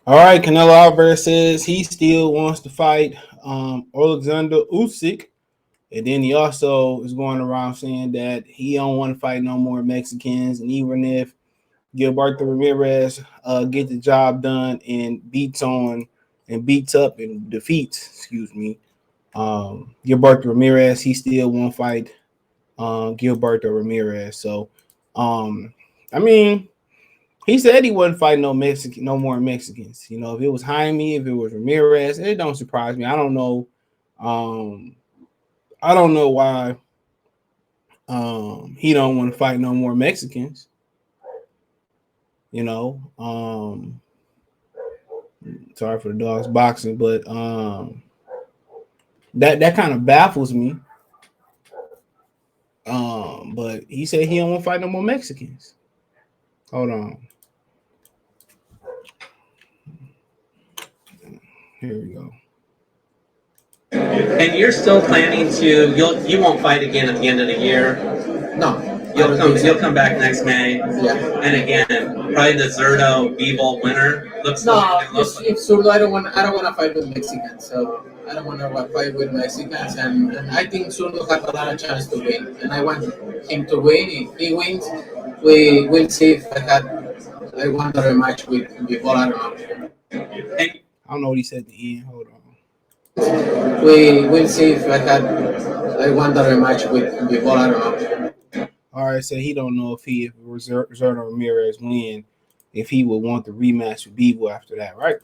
All right, Canelo Alvarez says he still wants to fight Oleksandr Usyk, and then he also is going around saying that he don't want to fight no more Mexicans, and even if Gilberto Ramírez get the job done and beats up and defeats, Gilberto Ramírez, he still won't fight Gilberto Ramírez. So, I mean, he said he wasn't fighting no more Mexicans. You know, if it was Jaime, if it was Ramirez, it don't surprise me. I don't know. Um, I don't know why he don't want to fight no more Mexicans. You know, sorry for the dogs boxing, but that kind of baffles me. But he said he don't want to fight no more Mexicans. Hold on. Here we go. And you're still planning to you won't fight again at the end of the year. No. You'll come back next May. Yeah. And again, probably the Zurdo B-Ball winner looks No, like if Zurdo, I don't want to fight with Mexicans. So I don't want to fight with Mexicans, and I think Zurdo has a lot of chance to win, and I want him to win. If he wins, we will see if I want a rematch with Bivol. I don't know what he said at the end. Hold on. We will see if I want a rematch with Bivol. I don't know. All right, so he don't know if Zurdo Ramirez win, if he would want the rematch with Bivol after that, right?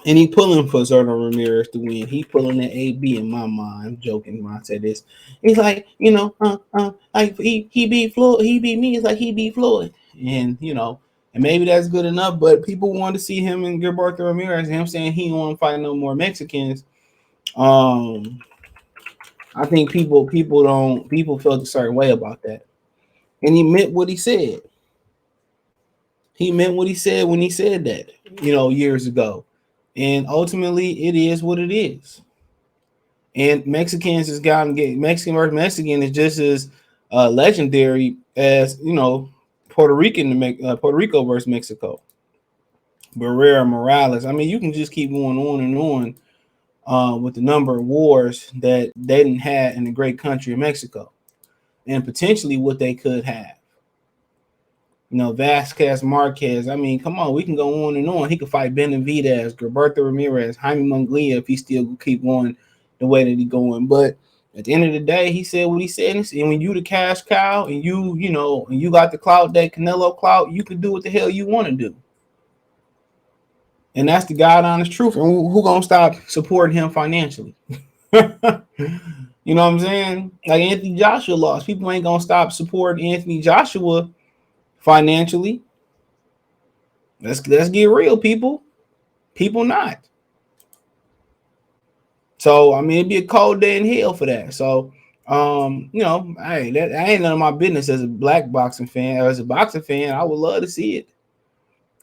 And he pulling for Zurdo Ramirez to win. He pulling that AB in my mind. I'm joking when I say this. He's like, you know, like he beat Floyd, he beat me. It's like he beat Floyd, and you know, and maybe that's good enough. But people want to see him and Gilberto Ramirez. And him saying he don't want to fight no more Mexicans. I think people felt a certain way about that, and he meant what he said. He meant what he said when he said that, you know, years ago. And ultimately, it is what it is. And Mexicans has gotten Mexican versus Mexican is just as legendary as, you know, Puerto Rico versus Mexico. Barrera Morales. I mean, you can just keep going on and on with the number of wars that they didn't have in the great country of Mexico, and potentially what they could have. You know, Vasquez Marquez. I mean, come on, we can go on and on. He could fight Benavidez, Gilberto Ramirez, Jaime Munguia if he still keep going the way that he's going. But at the end of the day, he said what he said. And when you the cash cow and you got the clout, that Canelo clout, you can do what the hell you want to do. And that's the God honest truth. And who gonna stop supporting him financially? You know what I'm saying? Like Anthony Joshua lost. People ain't gonna stop supporting Anthony Joshua financially. Let's get real, people. People not. So I mean, it'd be a cold day in hell for that. So you know, I ain't none of my business as a black boxing fan. As a boxing fan, I would love to see it.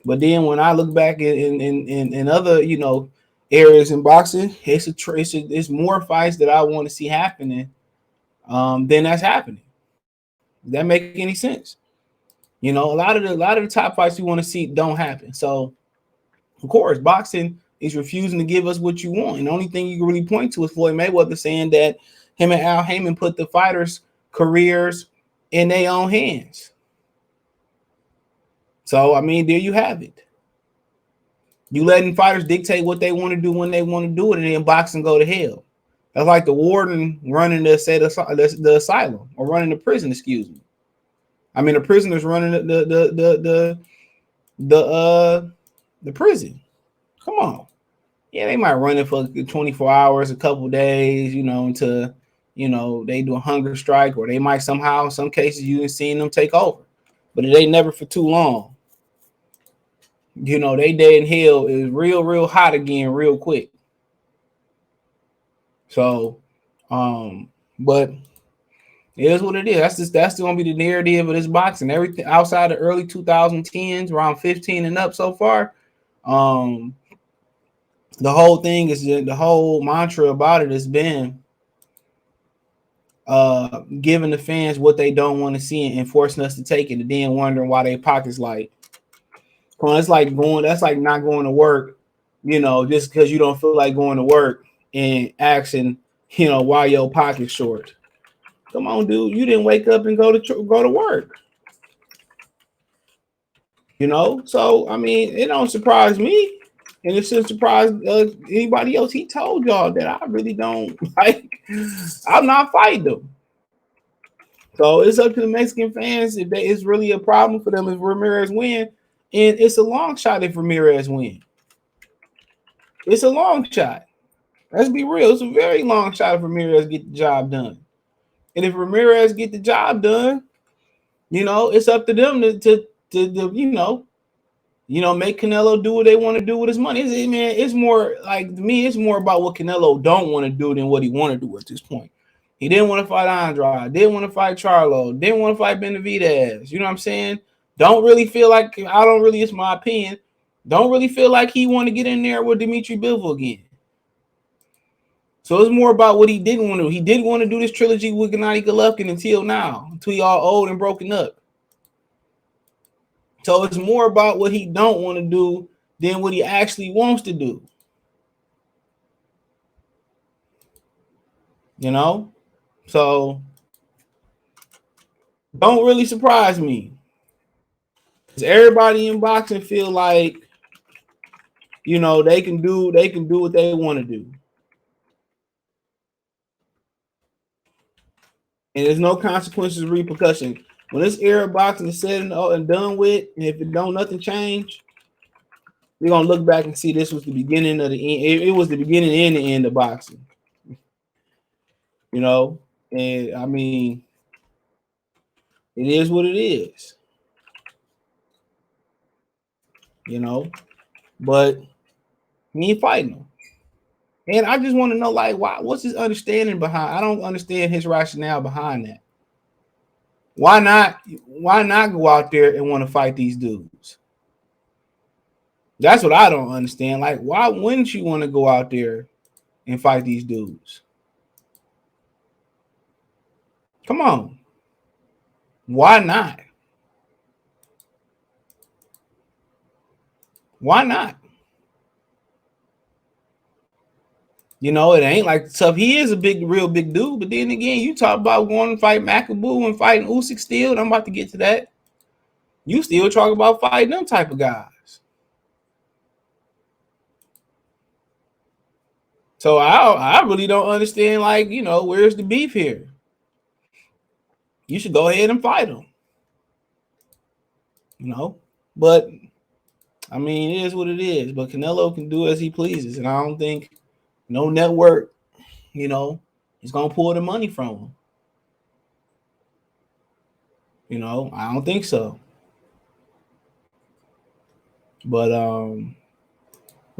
But then when I look back in other, you know, areas in boxing, it's more fights that I want to see happening than that's happening. Does that make any sense? You know, a lot of the top fights you want to see don't happen. So, of course, boxing is refusing to give us what you want. And the only thing you can really point to is Floyd Mayweather saying that him and Al Heyman put the fighters' careers in their own hands. So, I mean, there you have it. You letting fighters dictate what they want to do when they want to do it, and then boxing go to hell. That's like the warden running the asylum or running the prison. Excuse me. I mean, the prisoners running the prison. Come on. Yeah, they might run it for 24 hours, a couple days, you know, until, you know, they do a hunger strike, or they might somehow, in some cases, you ain't seen them take over. But it ain't never for too long. You know, they day in hell is real hot again real quick. So, but it is what it is. That's going to be the narrative of this boxing. Everything outside the early 2010s, around 15 and up so far. The whole thing is the whole mantra about it has been giving the fans what they don't want to see and forcing us to take it, and then wondering why their pockets light. That's like not going to work, just because you don't feel like going to work and asking, why your pocket's short. Come on, dude. You didn't wake up and go to work. So I mean, it don't surprise me, and it should surprise anybody else. He told y'all that I really don't like. I'm not fighting them. So it's up to the Mexican fans if it's really a problem for them if Ramirez win, and it's a long shot if Ramirez win. It's a long shot. Let's be real. It's a very long shot if Ramirez get the job done. And if Ramirez get the job done, it's up to them to make Canelo do what they want to do with his money. It's more like, to me, it's more about what Canelo don't want to do than what he want to do at this point. He didn't want to fight Andrade, didn't want to fight Charlo, didn't want to fight Benavidez. You know what I'm saying? It's my opinion, don't really feel like he want to get in there with Dimitri Bivol again. So it's more about what he didn't want to do. He didn't want to do this trilogy with Gennady Golovkin until now, until he all old and broken up. So it's more about what he don't want to do than what he actually wants to do. So don't really surprise me. Because everybody in boxing feel like, they can do what they want to do. And there's no consequences or repercussion. When this era of boxing is said and done with, and if nothing change, we're gonna look back and see this was the beginning of the end. It was the beginning and the end of boxing. And I mean, it is what it is. But he ain't fighting him. And I just want to know, like, what's his understanding behind? I don't understand his rationale behind that. Why not go out there and want to fight these dudes? That's what I don't understand. Like, why wouldn't you want to go out there and fight these dudes? Come on. Why not? Why not? It ain't like tough. He is a real big dude. But then again, you talk about going to fight Makabu and fighting Usyk still. And I'm about to get to that. You still talk about fighting them type of guys. So I really don't understand, like, where's the beef here? You should go ahead and fight him. But I mean, it is what it is. But Canelo can do as he pleases. And I don't think no network, is gonna pull the money from him. I don't think so. But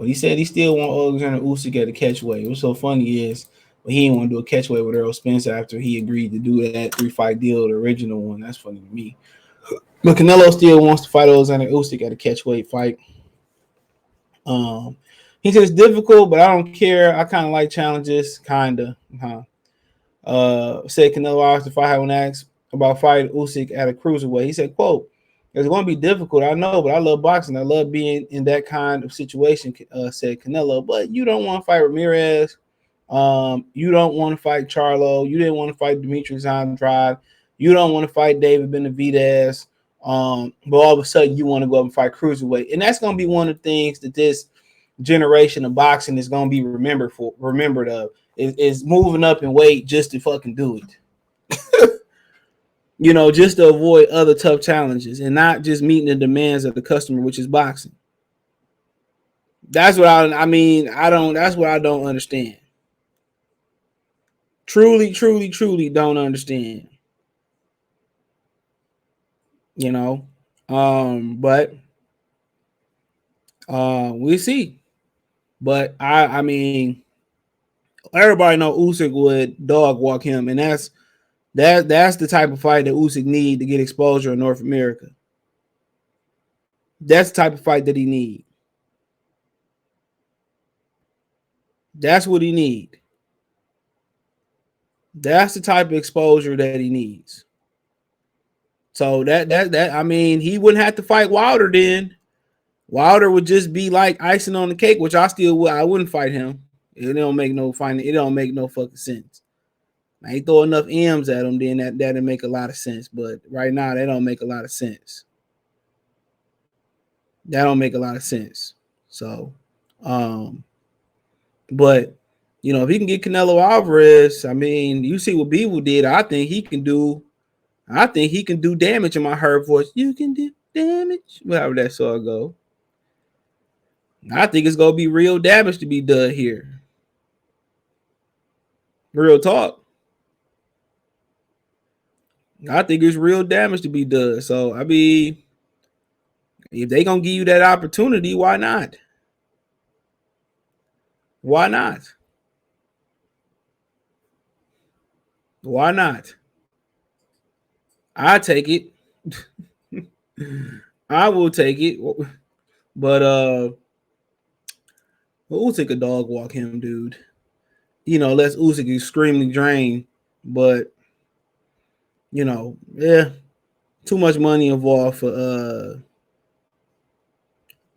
he said he still want Oleksandr Usyk at the catchweight. What's so funny is, he didn't want to do a catchweight with Errol Spence after he agreed to do that 3-fight deal, the original one. That's funny to me. But Canelo still wants to fight Oleksandr Usyk at a catchweight fight. He said it's difficult, but I don't care. I kind of like challenges, kinda. Said Canelo asked if I had asked about fighting Usyk at a cruiserweight. He said, quote, "It's going to be difficult, I know, but I love boxing. I love being in that kind of situation," said Canelo. But you don't want to fight Ramírez. You don't want to fight Charlo. You didn't want to fight Demetrius Andrade. You don't want to fight David Benavidez. But all of a sudden you want to go up and fight cruiserweight. And that's going to be one of the things that this generation of boxing is going to be remembered of, is moving up in weight just to fucking do it. Just to avoid other tough challenges and not just meeting the demands of the customer, which is boxing. That's what that's what I don't understand. Truly don't understand. But we see. But I mean, everybody know Usyk would dog walk him, and that's the type of fight that Usyk need to get exposure in North America. That's the type of fight that he need. That's what he need. That's the type of exposure that he needs. So that I mean, he wouldn't have to fight Wilder then. Wilder would just be like icing on the cake, which I still would. I wouldn't fight him. It don't make no fighting. It don't make no fucking sense. I ain't throw enough M's at him, then that'll make a lot of sense. But right now, that don't make a lot of sense. That don't make a lot of sense. So, but if he can get Canelo Alvarez, I mean, you see what Beaver did. I think he can do damage in my hurt voice. You can do damage. Whatever that song go. I think it's gonna be real damage to be done here. Real talk. I think it's real damage to be done. So I mean, if they gonna give you that opportunity, why not? Why not? Why not? I take it. I will take it. But Usyk a dog walk him, dude. Unless Usyk is extremely drained. But yeah, too much money involved for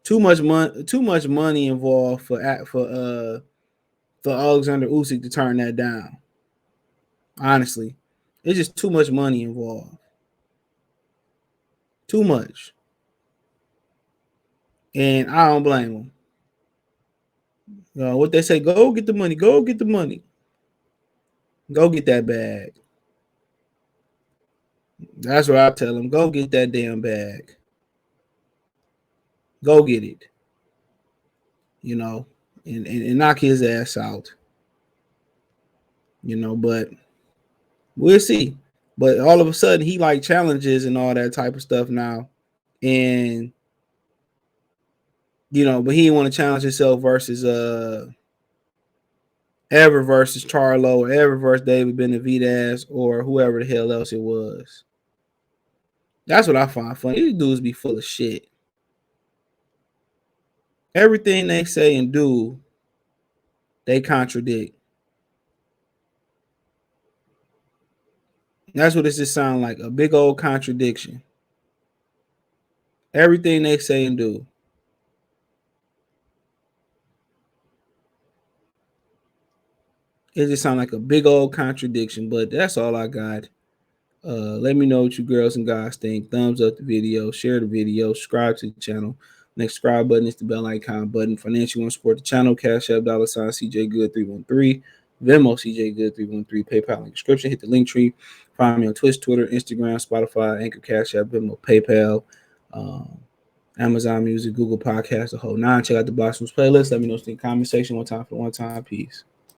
too much money involved for Oleksandr Usyk to turn that down. Honestly, it's just too much money involved. Too much. And I don't blame him. What they say, go get the money. Go get the money. Go get that bag. That's what I tell him. Go get that damn bag. Go get it. And knock his ass out. But we'll see. But all of a sudden, he like challenges and all that type of stuff now. And, but he didn't want to challenge himself versus ever versus Charlo or ever versus David Benavidez or whoever the hell else it was. That's what I find funny. These dudes be full of shit. Everything they say and do, they contradict. That's what this just sound like, a big old contradiction. Everything they say and do. It just sound like a big old contradiction, but that's all I got. Let me know what you girls and guys think. Thumbs up the video, share the video, subscribe to the channel. Next subscribe button is the bell icon button. Financially want to support the channel, Cash App, $ CJ Good 313, Venmo CJ Good 313, PayPal in the description. Hit the link tree. Find me on Twitch, Twitter, Instagram, Spotify, Anchor, Cash App, Venmo, PayPal, Amazon Music, Google Podcasts, the whole nine. Check out the Boxing playlist. Let me know in the comment section. One time. Peace.